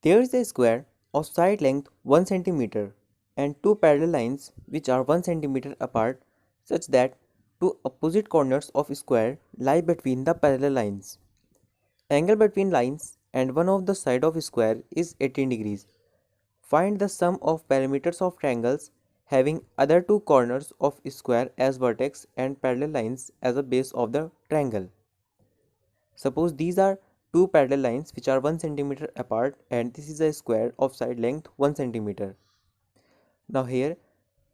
There is a square of side length 1 cm and two parallel lines which are 1 cm apart such that two opposite corners of square lie between the parallel lines. Angle between lines and one of the side of square is 18 degrees. Find the sum of perimeters of triangles having other two corners of square as vertex and parallel lines as a base of the triangle. Suppose these are two parallel lines which are 1 cm apart and this is a square of side length 1 cm. Now here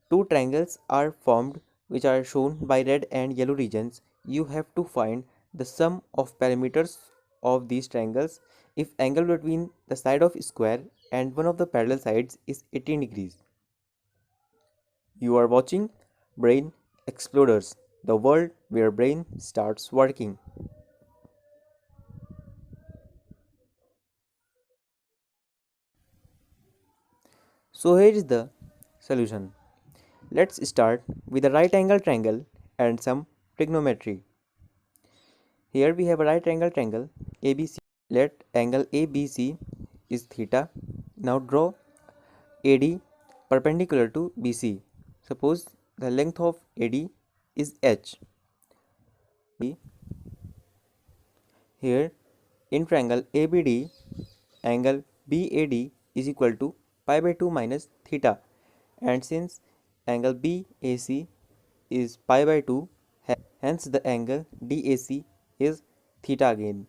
two triangles are formed which are shown by red and yellow regions. You have to find the sum of perimeters of these triangles if angle between the side of square and one of the parallel sides is 18 degrees. You are watching Brain Exploders, the world where brain starts working. So here is the solution. Let's start with a right angle triangle and some trigonometry. Here we have a right angle triangle ABC. Let angle ABC is theta. Now draw AD perpendicular to BC. Suppose the length of AD is h. Here in triangle ABD, angle BAD is equal to pi by 2 minus theta, and since angle BAC is pi by 2, hence the angle DAC is theta again.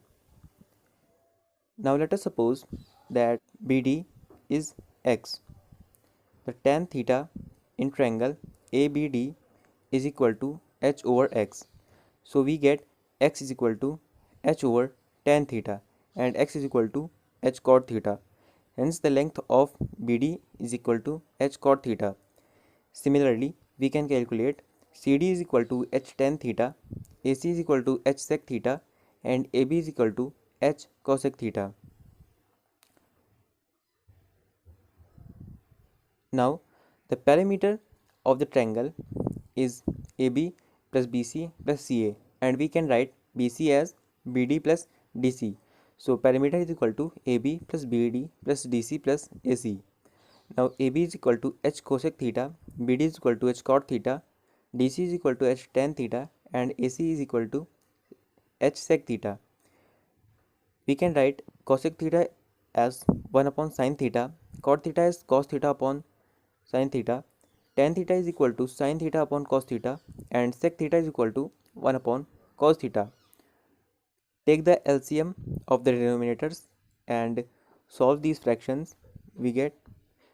Now let us suppose that BD is x. The tan theta in triangle ABD is equal to h over x. So we get x is equal to h over tan theta and x is equal to h cot theta. Hence the length of BD is equal to h cot theta. Similarly, we can calculate CD is equal to h tan theta, AC is equal to h sec theta and AB is equal to h cosec theta. Now the perimeter of the triangle is AB plus BC plus CA, and we can write BC as BD plus DC. So perimeter is equal to AB plus BD plus DC plus AC. Now AB is equal to h cosec theta, BD is equal to h cot theta, DC is equal to h tan theta and AC is equal to h sec theta. We can write cosec theta as 1 upon sin theta, cot theta is cos theta upon sin theta, tan theta is equal to sin theta upon cos theta and sec theta is equal to 1 upon cos theta. Take the LCM of the denominators and solve these fractions. We get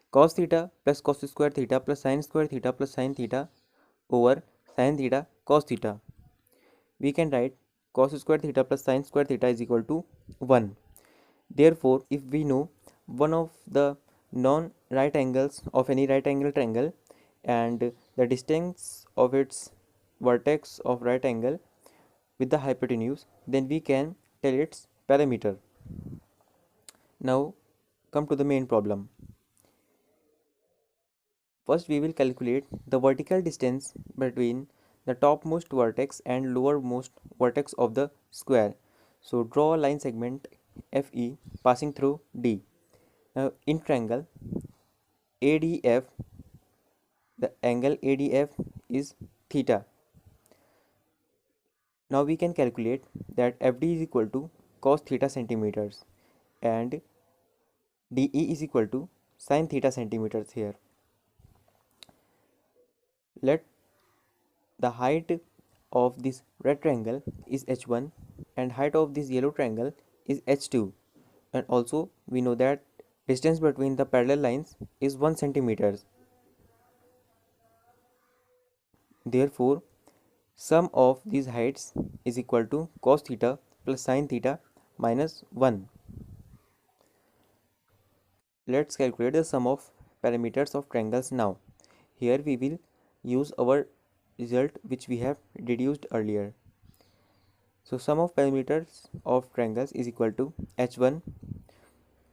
cos theta plus cos square theta plus sin square theta plus sin theta over sin theta cos theta. We can write cos square theta plus sin square theta is equal to 1. Therefore, if we know one of the non-right angles of any right angle triangle and the distance of its vertex of right angle with the hypotenuse, then we can tell its perimeter. Now come to the main problem. First we will calculate the vertical distance between the topmost vertex and lowermost vertex of the square. So draw a line segment FE passing through D. Now in triangle ADF, the angle ADF is theta. Now we can calculate that FD is equal to cos theta centimeters and DE is equal to sin theta centimeters here. Let the height of this red triangle is h1 and height of this yellow triangle is h2, and also we know that distance between the parallel lines is 1 centimeters. Therefore sum of these heights is equal to cos theta plus sin theta minus 1. Let's calculate the sum of perimeters of triangles now. Here we will use our result which we have deduced earlier. So sum of perimeters of triangles is equal to h1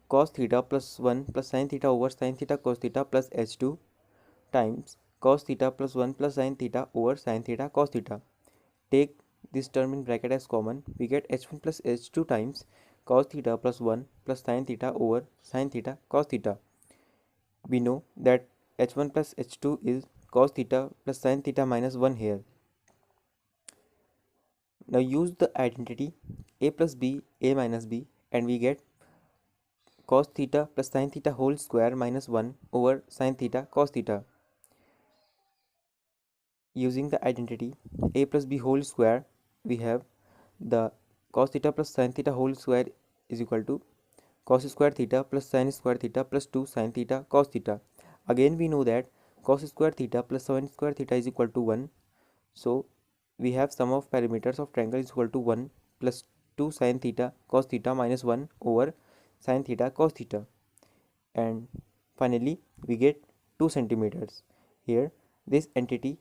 cos theta plus 1 plus sin theta over sin theta cos theta plus h2 times cos theta plus 1 plus sin theta over sin theta cos theta. Take this term in bracket as common. We get h1 plus h2 times cos theta plus 1 plus sin theta over sin theta cos theta. We know that h1 plus h2 is cos theta plus sin theta minus 1 here. Now use the identity a plus b, a minus b, and we get cos theta plus sin theta whole square minus 1 over sin theta cos theta. Using the identity a plus b whole square, we have the cos theta plus sin theta whole square is equal to cos square theta plus sin square theta plus 2 sin theta cos theta. Again we know that cos square theta plus sin square theta is equal to 1. So we have sum of perimeters of triangle is equal to 1 plus 2 sin theta cos theta minus 1 over sin theta cos theta. And finally we get 2 centimeters. Here this entity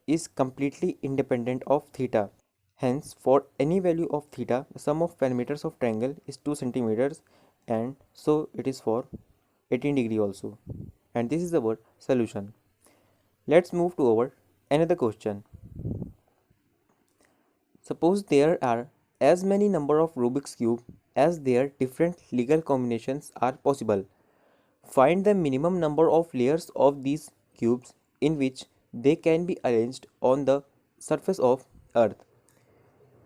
is completely independent of theta. Hence, for any value of theta, the sum of perimeters of triangle is 2 centimeters, and so it is for 18 degree also. And this is our solution. Let's move to our another question. Suppose there are as many number of Rubik's cube as their different legal combinations are possible. Find the minimum number of layers of these cubes in which they can be arranged on the surface of Earth.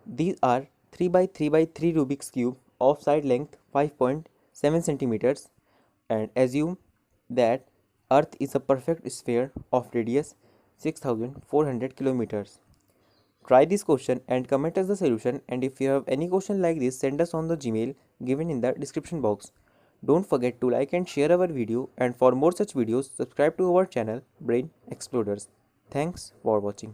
These are 3 by 3 by 3 Rubik's cube of side length 5.7 centimeters, and assume that Earth is a perfect sphere of radius 6400 kilometers. Try this question and comment as the solution, and if you have any question like this, send us on the Gmail given in the description box. Don't forget to like and share our video, and for more such videos subscribe to our channel Brain Exploders. Thanks for watching.